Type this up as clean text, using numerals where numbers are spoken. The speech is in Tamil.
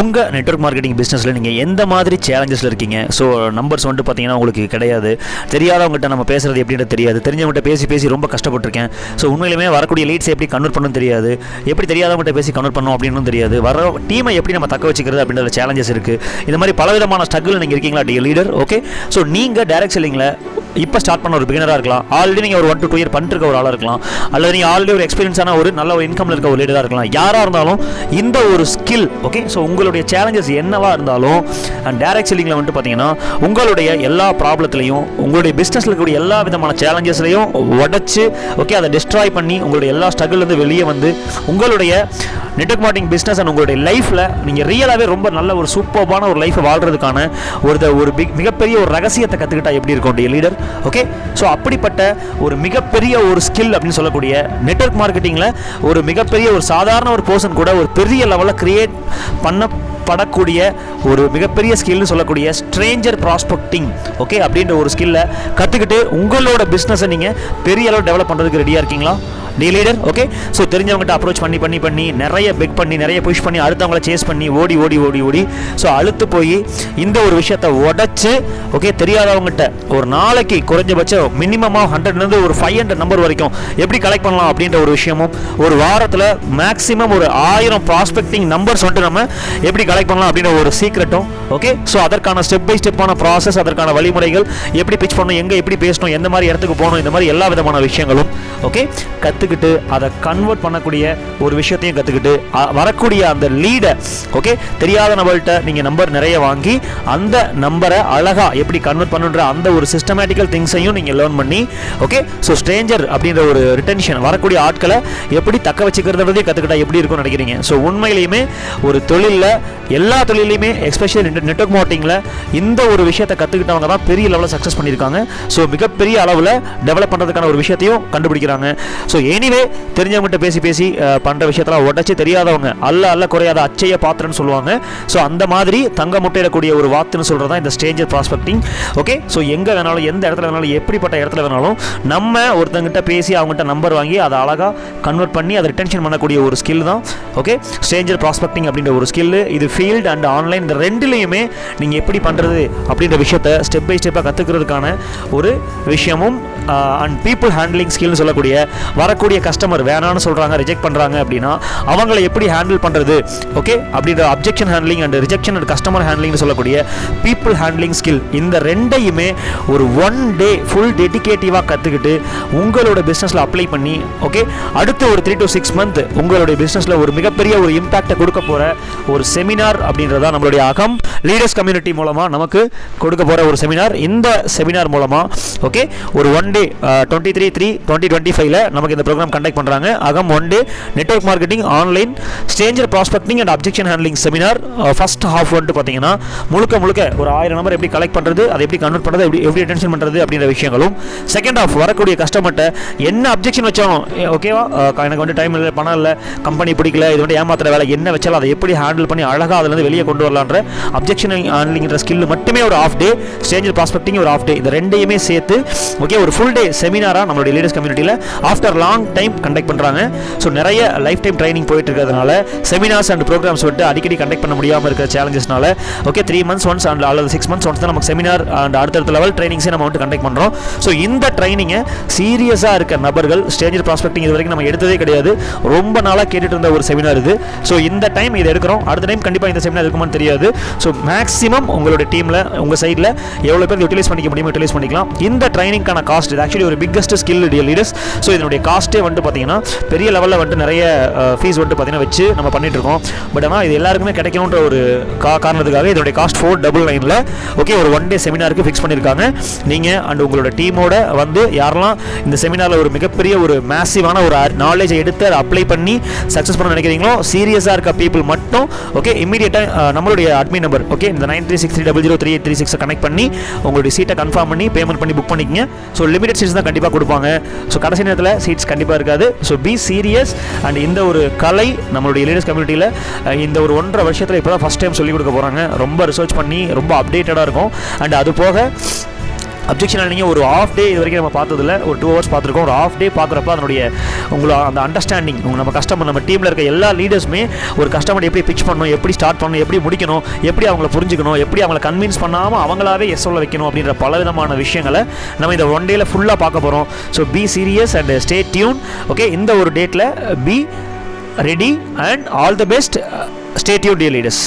உங்கள் நெட்வொர்க் மார்க்கெட்டிங் பிஸ்னஸில் நீங்கள் எந்த மாதிரி சேலஞ்சஸில் இருக்கீங்க? ஸோ நம்பர்ஸ் வந்துட்டு பார்த்தீங்கன்னா உங்களுக்கு கிடையாது, தெரியாதவங்ககிட்ட நம்ம பேசுகிறது எப்படின்னு தெரியாது, தெரிஞ்சவங்ககிட்ட பேசி ரொம்ப கஷ்டப்பட்டிருக்கேன். ஸோ உண்மையிலுமே வரக்கூடிய லீட்ஸ் எப்படி கன்வெர்ட் பண்ணணும் தெரியாது, எப்படி தெரியாதவங்ககிட்ட பேசி கன்வெர்ட் பண்ணணும் அப்படின்னு தெரியாது, வர டீமை எப்படி நம்ம தக்க வச்சுக்கிறது அப்படின்ற சேலஞ்சஸ் இருக்குது. இந்த மாதிரி பலவிதமான ஸ்ட்ரகிள் நீங்கள் இருக்கீங்களா லீடர்? ஓகே, ஸோ நீங்கள் டைரக்ட் செல்லிங்கில் இப்போ ஸ்டார்ட் பண்ண ஒரு பிகினராக இருக்கலாம், ஆல்ரெடி நீங்கள் ஒரு 1 to 2 year பண்ணிருக்க ஒரு ஆளாக இருக்கலாம், அல்லது நீங்கள் ஆல்ரெடி ஒரு எக்ஸ்பீரியன்ஸான ஒரு நல்ல ஒரு இன்கமில் இருக்க ஒரு லீடராக இருக்கலாம். யாராக இருந்தாலும் இந்த ஒரு ஸ்கில் ஓகே. ஸோ உங்களுடைய சேலஞ்சஸ் என்னவா இருந்தாலும் அண்ட் டைரக்ட் செல்லிங்கில் வந்துட்டு பார்த்தீங்கன்னா உங்களுடைய எல்லா ப்ராப்ளத்துலையும் உங்களுடைய பிஸ்னஸில் இருக்கக்கூடிய எல்லா விதமான சேலஞ்சஸ்லையும் உடச்சி ஓகே அதை டிஸ்ட்ராய் பண்ணி உங்களுடைய எல்லா ஸ்ட்ரகிள்லேருந்து வெளியே வந்து உங்களுடைய நெட்வொர்க் மார்க்கெட்டிங் பிஸ்னஸ் அண்ட் உங்களுடைய லைஃப்பில் நீங்கள் ரியலாகவே ரொம்ப நல்ல ஒரு சூப்பர்பான ஒரு லைஃப்பை வாழ்கிறதுக்கான ஒரு மிகப்பெரிய ஒரு ரகசியத்தை கற்றுக்கிட்டா எப்படி இருக்கும் லீடர்? ஓகே, ஸோ அப்படிப்பட்ட ஒரு மிகப்பெரிய ஒரு ஸ்கில் அப்படின்னு சொல்லக்கூடிய நெட்வொர்க் மார்க்கெட்டிங்கில் ஒரு மிகப்பெரிய ஒரு சாதாரண ஒரு பர்சன் கூட ஒரு பெரிய லெவலில் கிரியேட் பண்ணப்படக்கூடிய ஒரு மிகப்பெரிய ஸ்கில்னு சொல்லக்கூடிய ஸ்ட்ரேஞ்சர் ப்ராஸ்பெக்டிங் ஓகே அப்படின்ற ஒரு ஸ்கில்லை கற்றுக்கிட்டு உங்களோட பிஸ்னஸை நீங்கள் பெரிய அளவு டெவலப் பண்ணுறதுக்கு ரெடியாக இருக்கீங்களா லீடர்? ஓகே, ஸோ தெரிஞ்சவங்ககிட்ட அப்ரோச் பண்ணி நிறைய பெக் பண்ணி நிறைய புஷ் பண்ணி அடுத்தவங்கள சேஸ் பண்ணி ஓடி ஸோ அழுத்து போய் இந்த ஒரு விஷயத்தை உடச்சி ஓகே தெரியாதவங்ககிட்ட ஒரு நாளைக்கு குறைஞ்சபட்சம் மினிமமாக 100லேருந்து ஒரு 500 நம்பர் வரைக்கும் எப்படி கலெக்ட் பண்ணலாம் அப்படின்ற ஒரு விஷயமும், ஒரு வாரத்தில் மேக்ஸிமம் ஒரு 1000 ப்ராஸ்பெக்டிங் நம்பர்ஸ் வந்துட்டு நம்ம எப்படி கலெக்ட் பண்ணலாம் அப்படின்ற ஒரு சீக்ரெட்டும் ஓகே. ஸோ அதற்கான ஸ்டெப் பை ஸ்டெப்பான ப்ராசஸ், அதற்கான வழிமுறைகள், எப்படி பிச் பண்ணணும், எங்கே எப்படி பேசணும், எந்த மாதிரி இடத்துக்கு போகணும், இந்த மாதிரி எல்லா விதமான விஷயங்களும் ஓகே கற்றுக்கிட்டு அதை கன்வெர்ட் பண்ணக்கூடிய ஒரு விஷயத்தையும் கற்றுக்கிட்டு வரக்கூடிய அந்த லீடை ஓகே தெரியாத நபர்கிட்ட நீங்கள் நம்பர் நிறைய வாங்கி அந்த நம்பரை அழகாக எப்படி கன்வெர்ட் பண்ணுன்ற அந்த ஒரு சிஸ்டமேட்டிக்கல் திங்ஸையும் நீங்கள் லேர்ன் பண்ணி ஓகே. ஸோ ஸ்ட்ரேஞ்சர் அப்படின்ற ஒரு ரிட்டென்ஷன் வரக்கூடிய ஆட்களை எப்படி தக்க வச்சுக்கிறதே கற்றுக்கிட்டா எப்படி இருக்கும்னு நினைக்கிறீங்க? ஸோ உண்மையிலையுமே ஒரு தொழிலில் எல்லா தொழிலையுமே எஸ்பெஷலி நெட்வொர்க் மார்க்கெட்டிங்கில் இந்த ஒரு விஷயத்தை கற்றுக்கிட்டவங்க தான் பெரிய லெவலில் சக்ஸஸ் பண்ணியிருக்காங்க. ஸோ மிகப்பெரிய அளவில் டெவலப் பண்ணுறதுக்கான ஒரு விஷயத்தையும் கண்டுபிடிக்கிறாங்க. ஸோ எனிவே தெரிஞ்சவங்ககிட்ட பேசி பண்ணுற விஷயத்தெல்லாம் உடச்சி தெரியாதவங்க அல்ல குறையாத அச்சைய பாத்திரன்னு சொல்லுவாங்க. ஸோ அந்த மாதிரி தங்க முட்டையிடக்கூடிய ஒரு வாத்துன்னு சொல்கிறது தான் இந்த ஸ்ட்ரேஞ்சர் ப்ராஸ்பெக்டிங் ஓகே. ஸோ எங்கே வேணாலும் எந்த இடத்துல வேணாலும் எப்படிப்பட்ட இடத்துல வேணாலும் நம்ம ஒருத்தங்கிட்ட பேசி அவங்ககிட்ட நம்பர் வாங்கி அதை அழகாக கன்வெர்ட் பண்ணி அதை ரிட்டென்ஷன் பண்ணக்கூடிய ஒரு ஸ்கில் தான் ஓகே ஸ்ட்ரேஞ்சர் ப்ராஸ்பெக்டிங் அப்படின்ற ஒரு ஸ்கில். இது ஃபீல்டு அண்ட் ஆன்லைன் இந்த ரெண்டுலேயுமே நீங்கள் எப்படி பண்ணுறது அப்படின்ற விஷயத்தை ஸ்டெப் பை ஸ்டெப்பாக கற்றுக்கிறதுக்கான ஒரு விஷயமும் அண்ட் பீப்புள் ஹேண்ட்லிங் ஸ்கில்னு சொல்லக்கூடிய வரக்கூடிய கஸ்டமர் வேணான்னு சொல்கிறாங்க, ரிஜெக்ட் பண்ணுறாங்க அப்படின்னா அவங்களை எப்படி ஹேண்டில் பண்ணுறது ஓகே அப்படின்ற objection handling and rejection and customer ஹேண்ட்லிங்னு சொல்லக்கூடிய பீப்புள் ஹேண்ட்லிங் ஸ்கில் இந்த ரெண்டையுமே ஒரு 1 day ஃபுல் டெடிகேட்டிவாக கற்றுக்கிட்டு உங்களோட பிஸ்னஸில் அப்ளை பண்ணி ஓகே அடுத்து ஒரு 3 to 6 month உங்களுடைய பிஸ்னஸில் ஒரு மிகப்பெரிய ஒரு இம்பாக்டை கொடுக்க போகிற ஒரு செமினார் அப்படின்றதா நம்மளுடைய அகம் லீடர்ஸ் கம்யூனிட்டி மூலமாக நமக்கு கொடுக்க போகிற ஒரு செமினார். இந்த செமினார் மூலமாக ஓகே ஒரு 1 day 23/3/2025 நமக்கு இந்த ப்ரோக்ராம் கண்டக்ட் பண்ணுறாங்க. அகம் 1 day network marketing online Stranger prospecting and objection handling seminar. First half வந்துட்டு பார்த்தீங்கன்னா முழுக்க ஒரு 1000 நம்பர் எப்படி கலெக்ட் பண்ணுறது, அதை எப்படி கன்வெர்ட் பண்ணுறது, எப்படி அட்டென்ஷன் பண்ணுறது அப்படின்ற விஷயங்களும். செகண்ட் ஹாஃப் வரக்கூடிய கஸ்டமர்கிட்ட என்ன அப்ஜெக்ஷன் வச்சாலும் ஓகேவா எனக்கு வந்து டைம் இல்லை, பணம் இல்லை, கம்பெனி பிடிக்கல, இது வந்து ஏமாத்துற வேலை என்ன வச்சாலும் அதை எப்படி ஹேண்டில் பண்ணி அழகாக அதுலேருந்து வெளியே கொண்டு வரலான்ற அப்ஜெக்ஷன் ஹேண்ட்லிங்கிற ஸ்கில் மட்டுமே ஒரு ஆஃப் டே, ஸ்ட்ரேஞ்சர் ப்ராஸ்பெக்டிங் ஒரு ஆஃப் டே, இந்த ரெண்டையுமே சேர்த்து ஓகே ஒரு ஃபுல் டே செமினாராக நம்மளுடைய லீடர்ஸ் கம்யூனிட்டியில் ஆஃப்டர் லாங் டைம் கண்டக்ட் பண்ணுறாங்க. ஸோ நிறைய லைஃப் டைம் ட்ரைனிங் போயிட்டு இருக்கிறதுனால செமினார்ஸ் அண்ட் ப்ரோக்ராம்ஸ் விட்டு அடிக்கடி கண்டக்ட் பண்ண முடியாமல் இருக்கிற சேலஞ்சஸ்னால ஓகே 3 months ஒன்ஸ் அண்ட் அல்லது 6 months ஒன்ஸ் தான் நமக்கு செமினார் அண்ட் அடுத்தடுத்த லெவல் ட்ரைனிங்ஸே நம்ம வந்து கண்டக்ட் பண்ணுறோம். ஸோ இந்த ட்ரைனிங்கை சீரியஸாக இருக்க நபர்கள் ஸ்ட்ரேஞ்சர் ப்ராஸ்பெக்டிங் இது வரைக்கும் நம்ம எடுத்ததே கிடையாது, ரொம்ப நாளாக கேட்டுட்டு இருந்த ஒரு செமினார் இது. ஸோ இந்த டைம் இது எடுக்கிறோம், அடுத்த டைம் கண்டிப்பாக இந்த செமினார் இருக்குமான்னு தெரியாது. ஸோ மேக்ஸிமம் உங்களுடைய டீமில் உங்கள் சைடில் எவ்வளோ பேர் யூட்டிலைஸ் பண்ணிக்க முடியுமோ யூட்டிலைஸ் பண்ணிக்கலாம். இந்த ட்ரைனிங்கான காஸ்ட் இது ஆக்சுவலி ஒரு பிக்கஸ்ட் ஸ்கில் லீடர்ஸ். ஸோ இதனுடைய காஸ்ட்டே வந்துட்டு பார்த்தீங்கன்னா பெரிய லெவலில் வந்துட்டு நிறைய ஃபீஸ் வந்துட்டு பார்த்தீங்கன்னா வச்சு நம்ம பண்ணிட்டு இருக்கோம். பட் ஆனால் இது எல்லாருக்குமே கிடைக்கணுன்ற ஒரு காரணத்துக்காக இதனுடைய காஸ்ட் 499 ஓகே ஒரு 1 day செமினாருக்கு ஃபிக்ஸ் பண்ணியிருக்காங்க. நீங்கள் அண்ட் உங்களோட டீமோட வந்து யாரெல்லாம் இந்த செமினாரில் ஒரு மிகப்பெரிய ஒரு மேசிவான ஒரு நாலேஜை எடுத்து அதை அப்ளை பண்ணி சக்ஸஸ் பண்ண நினைக்கிறீங்களோ சீரியஸாக இருக்க பீப்புள் மட்டும் ஓகே இமீடியட்டாக நம்மளுடைய அட்மின் நம்பர் ஓகே இந்த 9363003836 கனெக்ட் பண்ணி உங்களுடைய சீட்டை கன்ஃபார்ம் பண்ணி பேமெண்ட் பண்ணி புக் பண்ணிக்கங்க. ஸோ லிமிடெட் சீட்ஸ் தான் கண்டிப்பாக கொடுப்பாங்க. ஸோ கடைசி நேரத்தில் சீட்ஸ் கண்டிப்பாக இருக்காது. ஸோ பி சீரியஸ் அண்ட் இந்த ஒரு கலை நம்மளுடைய லீடர்ஸ் கம்யூனிட்டியில் இந்த ஒரு 1.5 வருஷத்தில் இப்போ தான் ஃபஸ்ட் டைம் சொல்லிக் கொடுக்க போகிறாங்க. ரொம்ப ரிசர்ச் பண்ணி ரொம்ப அப்டேட்டடாக இருக்கும். அண்ட் அது போக அப்ஜெக்ஷன் நீங்கள் ஒரு ஆஃப் டே இது வரைக்கும் நம்ம பார்த்ததில்ல, ஒரு 2 hours பார்த்துருக்கோம். ஒரு ஆஃப் டே பார்க்குறப்ப அதனுடைய அந்த அண்டர்ஸ்டாண்டிங் நம்ம கஸ்டமர், நம்ம டீமில் இருக்க எல்லா லீடர்ஸுமே ஒரு கஸ்டமர் எப்படி பிச் பண்ணணும், எப்படி ஸ்டார்ட் பண்ணணும், எப்படி முடிக்கணும், எப்படி அவங்கள புரிஞ்சுக்கணும், எப்படி அவங்கள கன்வின்ஸ் பண்ணாமல் அவங்களாவே எஸ் சொல்ல வைக்கணும் அப்படின்ற பலவிதமான விஷயங்களை நம்ம இந்த 1 டேயில் ஃபுல்லாக பார்க்க போகிறோம். So be serious and stay tune. Okay, இந்த ஒரு டேட்டில் be ready and all the best. Stay tune dear leaders.